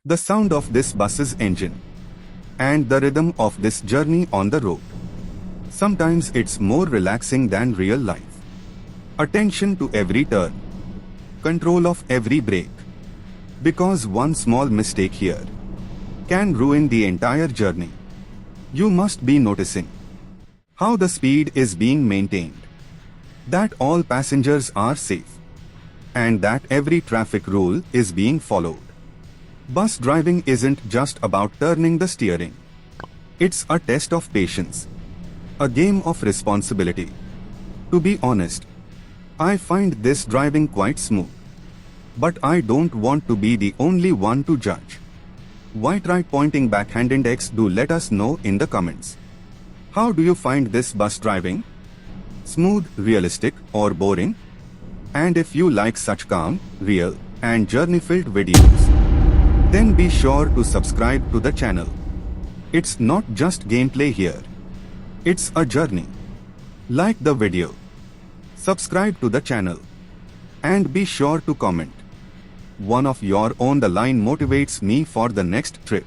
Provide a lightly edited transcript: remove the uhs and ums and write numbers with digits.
The sound of this bus's engine, and the rhythm of this journey on the road. Sometimes it's more relaxing than real life. Attention to every turn, control of every brake. Because one small mistake here can ruin the entire journey. You must be noticing how the speed is being maintained, that all passengers are safe, and that every traffic rule is being followed. Bus driving isn't just about turning the steering. It's a test of patience, a game of responsibility. To be honest, I find this driving quite smooth. But I don't want to be the only one to judge. Why try pointing backhand index? Do let us know in the comments. How do you find this bus driving? Smooth, realistic, or boring? And if you like such calm, real, and journey-filled videos, then be sure to subscribe to the channel. It's not just gameplay here. It's a journey. Like the video, subscribe to the channel, and be sure to comment. One of your own the line motivates me for the next trip.